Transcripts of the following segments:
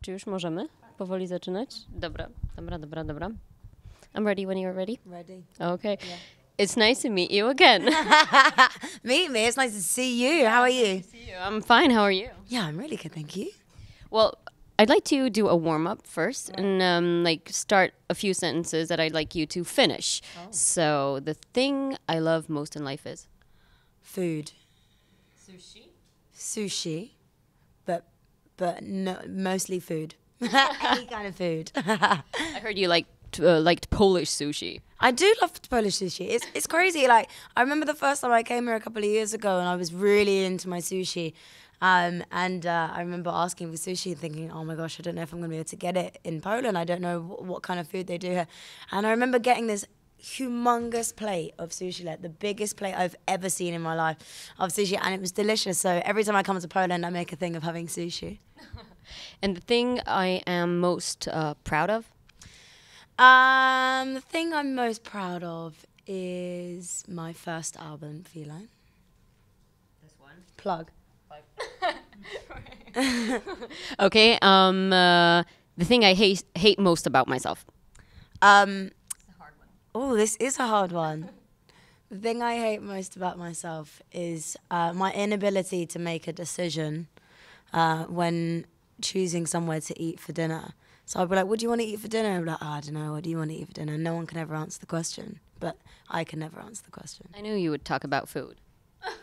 Czy już możemy powoli zaczynać? Dobra. I'm ready when you're ready. Ready. Okay. Yeah. It's nice to meet you again. Meet me. It's nice to see you. How are you? I'm fine. How are you? Yeah, I'm really good, thank you. Well, I'd like to do a warm-up first and like start a few sentences that I'd like you to finish. Oh. So the thing I love most in life is? Food. Sushi, but no, mostly food. Any kind of food. I heard you liked Polish sushi. I do love Polish sushi. It's crazy. Like, I remember the first time I came here a couple of years ago, and I was really into my sushi. I remember asking for sushi and thinking, oh my gosh, I don't know if I'm going to be able to get it in Poland. I don't know what kind of food they do here. And I remember getting this humongous plate of sushi, like the biggest plate I've ever seen in my life of sushi, and it was delicious. So every time I come to Poland, I make a thing of having sushi. And the thing I am most proud of? The thing I'm most proud of is my first album, Feline. This one. Plug. Okay. The thing I hate most about myself. Oh, this is a hard one. The thing I hate most about myself is my inability to make a decision when choosing somewhere to eat for dinner. So I'd be like, what do you want to eat for dinner? I'd be like, oh, I don't know, what do you want to eat for dinner? No one can ever answer the question, but I can never answer the question. I knew you would talk about food.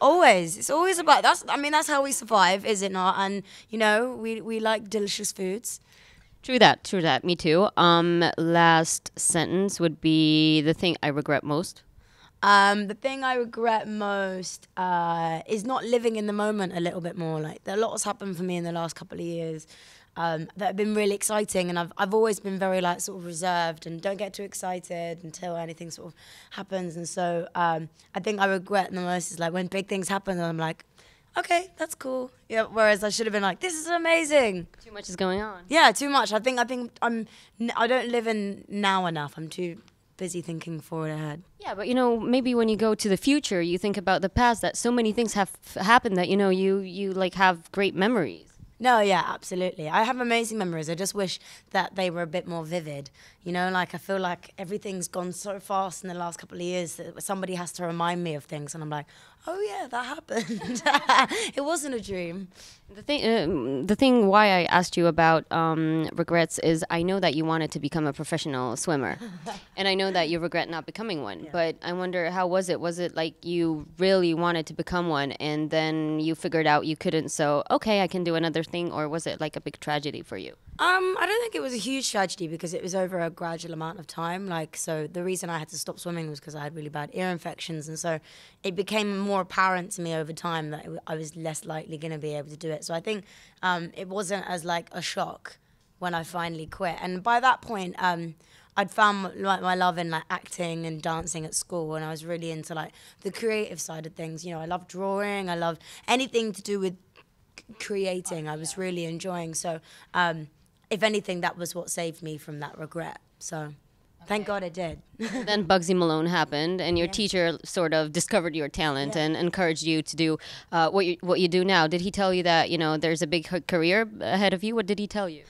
Always. It's always about, that's how we survive, is it not? And, you know, we like delicious foods. True that. Me too. Last sentence would be the thing I regret most. The thing I regret most is not living in the moment a little bit more. Like, a lot has happened for me in the last couple of years that have been really exciting, and I've always been very like sort of reserved and don't get too excited until anything sort of happens. And so I think I regret the most is like when big things happen, and I'm like, okay, that's cool. Yeah. Whereas I should have been like, this is amazing. Too much is going on. Yeah, too much. I think I don't live in now enough. I'm too busy thinking forward ahead. Yeah, but you know, maybe when you go to the future, you think about the past, that so many things have happened that, you know, you like have great memories. No, yeah, absolutely. I have amazing memories. I just wish that they were a bit more vivid. You know, like I feel like everything's gone so fast in the last couple of years that somebody has to remind me of things, and I'm like, oh yeah, that happened. It wasn't a dream. The thing why I asked you about regrets is I know that you wanted to become a professional swimmer, and I know that you regret not becoming one. Yeah. But I wonder, how was it? Was it like you really wanted to become one, and then you figured out you couldn't? So okay, I can do another thing, or was it like a big tragedy for you? I don't think it was a huge tragedy because it was over a gradual amount of time. Like, so the reason I had to stop swimming was because I had really bad ear infections, and so it became more apparent to me over time that I was less likely going to be able to do it. So I think it wasn't as like a shock when I finally quit. And by that point, I'd found like my love in like acting and dancing at school, and I was really into like the creative side of things. You know, I love drawing. I love anything to do with creating. I was really enjoying. So if anything, that was what saved me from that regret. So thank God it did. Then Bugsy Malone happened, and your teacher sort of discovered your talent and encouraged you to do what you do now. Did he tell you that, you know, there's a big career ahead of you? What did he tell you?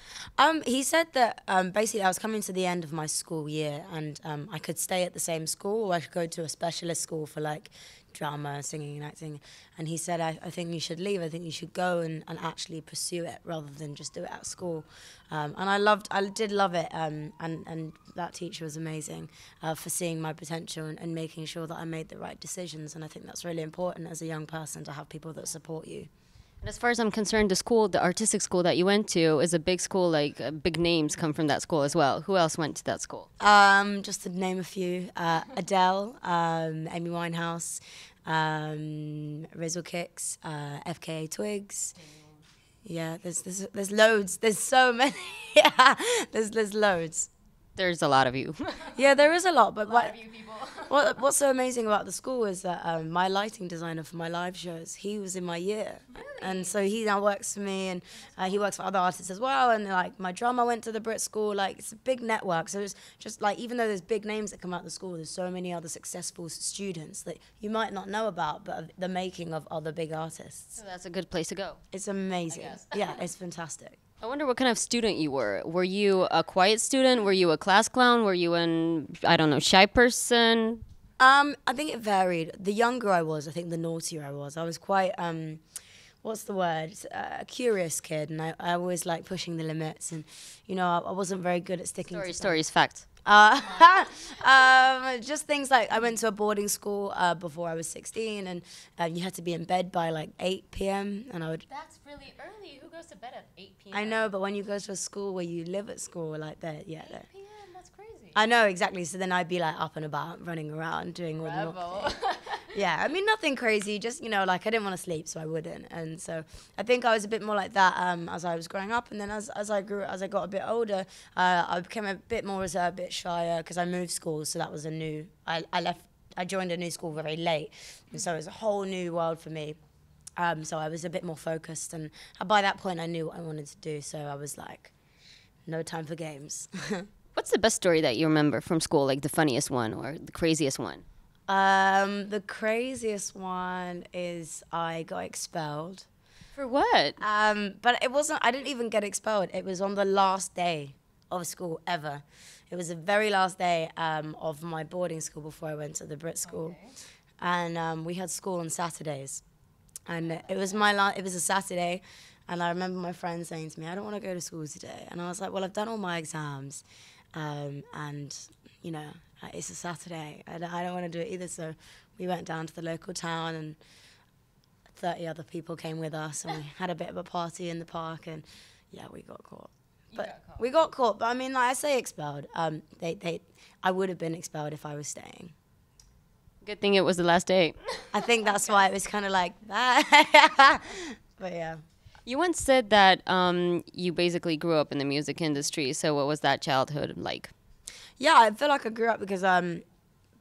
He said that basically I was coming to the end of my school year, and I could stay at the same school, or I could go to a specialist school for like drama, singing and acting. And he said, I think you should leave. I think you should go and actually pursue it rather than just do it at school. And I did love it. And that teacher was amazing for seeing my potential and making sure that I made the right decisions. And I think that's really important as a young person, to have people that support you. And as far as I'm concerned, the artistic school that you went to is a big school, like big names come from that school as well. Who else went to that school? Just to name a few, Adele, Amy Winehouse, Rizzle Kicks, FKA Twigs. Yeah, there's loads. There's so many. Yeah, there's loads. There's a lot of you. Yeah, there is a lot, but what's so amazing about the school is that my lighting designer for my live shows, he was in my year. Really? And so he now works for me, and he works for other artists as well. And like my drummer went to the Brit school. Like, it's a big network. So it's just like, even though there's big names that come out of the school, there's so many other successful students that you might not know about, but the making of other big artists. So that's a good place to go. It's amazing. Yeah, it's fantastic. I wonder what kind of student you were. Were you a quiet student? Were you a class clown? Were you an, I don't know, shy person? I think it varied. The younger I was, I think the naughtier I was. I was quite, what's the word? A curious kid, and I always like pushing the limits. And I wasn't very good at sticking. Stories, facts. Just things like I went to a boarding school before I was 16, and you had to be in bed by like 8 p.m. and I would. That's really early. Who goes to bed at 8 p.m.? I know, but when you go to a school where you live at school like that, yeah. 8 p.m. That's crazy. I know, exactly. So then I'd be like up and about, running around, doing all the naughty things. Yeah, I mean, nothing crazy, just, like I didn't want to sleep, so I wouldn't. And so I think I was a bit more like that as I was growing up. And then as I got a bit older, I became a bit more reserved, a bit shyer, because I moved schools. So that was I joined a new school very late. And so it was a whole new world for me. So I was a bit more focused. And by that point, I knew what I wanted to do. So I was like, no time for games. What's the best story that you remember from school, like the funniest one or the craziest one? The craziest one is I got expelled. For what? But it wasn't, I didn't even get expelled. It was on the last day of school ever. It was the very last day of my boarding school before I went to the Brit school. Okay. And we had school on Saturdays. And it was it was a Saturday. And I remember my friend saying to me, I don't want to go to school today. And I was like, well, I've done all my exams. It's a Saturday. I don't want to do it either. So we went down to the local town and 30 other people came with us and we had a bit of a party in the park and yeah, we got caught. We got caught, but I mean, like I say expelled. I would have been expelled if I was staying. Good thing it was the last day. I think that's why it was kind of like that. But yeah. You once said that you basically grew up in the music industry. So what was that childhood like? Yeah, I feel like I grew up because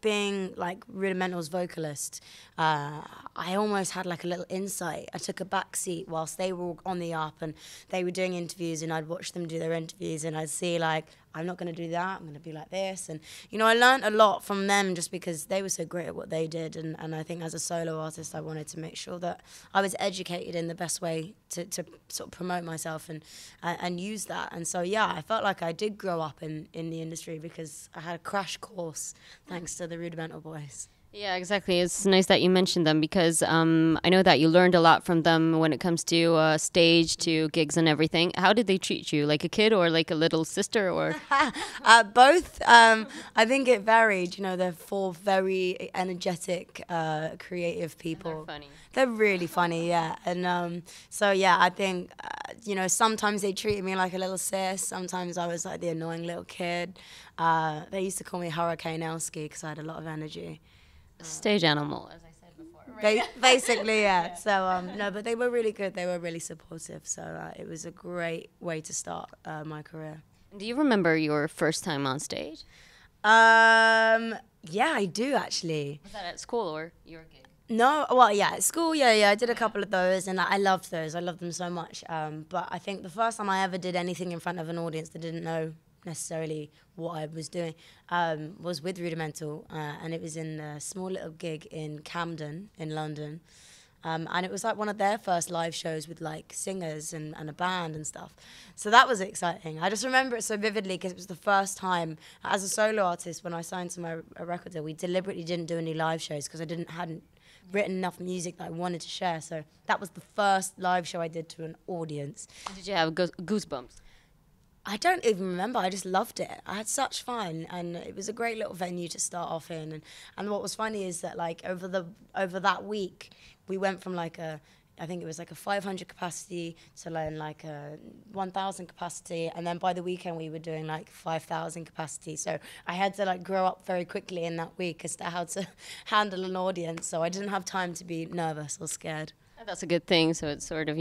being like Rudimental's vocalist, I almost had like a little insight. I took a back seat whilst they were all on the up and they were doing interviews and I'd watch them do their interviews and I'd see like, I'm not going to do that, I'm going to be like this. And, I learned a lot from them just because they were so great at what they did. And I think as a solo artist, I wanted to make sure that I was educated in the best way to sort of promote myself and use that. And so, yeah, I felt like I did grow up in the industry because I had a crash course thanks to the Rudimental boys. Yeah, exactly. It's nice that you mentioned them because I know that you learned a lot from them when it comes to stage, to gigs and everything. How did they treat you? Like a kid or like a little sister or? Both. I think it varied. They're four very energetic, creative people. And they're funny. They're really funny, yeah. And so, yeah, I think, sometimes they treated me like a little sis. Sometimes I was like the annoying little kid. They used to call me Hurricane Elsky because I had a lot of energy. Stage animal, as I said before. Right? Basically, yeah. So, no, but they were really good. They were really supportive. So it was a great way to start my career. Do you remember your first time on stage? Yeah, I do actually. Was that at school or your gig? No, well, yeah, at school, yeah, I did a couple of those, and I loved those. I loved them so much. But I think the first time I ever did anything in front of an audience that didn't know necessarily what I was doing was with Rudimental, and it was in a small little gig in Camden in London. And it was like one of their first live shows with like singers and a band and stuff. So that was exciting. I just remember it so vividly because it was the first time as a solo artist when I signed to my record deal, we deliberately didn't do any live shows because I hadn't written enough music that I wanted to share. So that was the first live show I did to an audience. Did you have goosebumps? I don't even remember. I just loved it. I had such fun, and it was a great little venue to start off in. And what was funny is that like over that week, we went from like I think it was like a 500 capacity to like a 1,000 capacity, and then by the weekend we were doing like 5,000 capacity. So I had to like grow up very quickly in that week as to how to handle an audience. So I didn't have time to be nervous or scared. That's a good thing. So it sort of,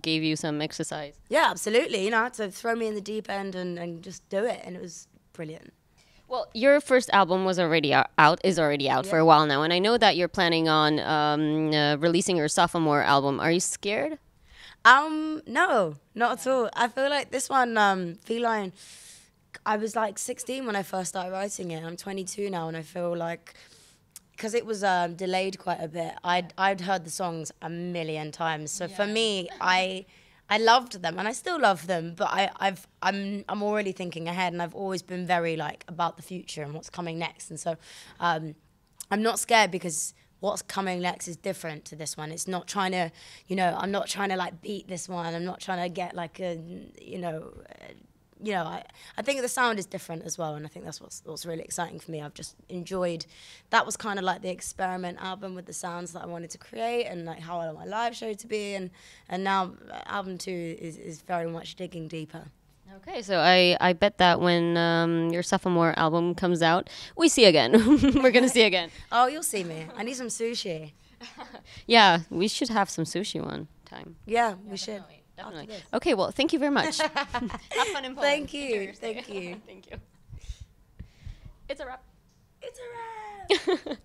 gave you some exercise. Yeah, absolutely. I had to throw me in the deep end and just do it. And it was brilliant. Well, your first album is already out for a while now. And I know that you're planning on releasing your sophomore album. Are you scared? No, not at all. I feel like this one, Feline, I was like 16 when I first started writing it. I'm 22 now and I feel like, because it was delayed quite a bit, I'd heard the songs a million times. So for me, I I loved them and I still love them, but I'm already thinking ahead, and I've always been very like about the future and what's coming next. And so I'm not scared because what's coming next is different to this one. It's not trying to, you know, I'm not trying to like beat this one. I'm not trying to get like a, I think the sound is different as well, and I think that's what's really exciting for me. I've just enjoyed, that was kind of like the experiment album with the sounds that I wanted to create and like how I want my live show to be, and now album 2 is very much digging deeper. Okay, so I bet that when your sophomore album comes out, we see again. We're going to see again. Oh, you'll see me. I need some sushi. Yeah, we should have some sushi one time. Yeah, we should. Definitely. Okay, well, thank you very much. Have fun in Poland. Thank you. Thank you. Thank you. It's a wrap. It's a wrap.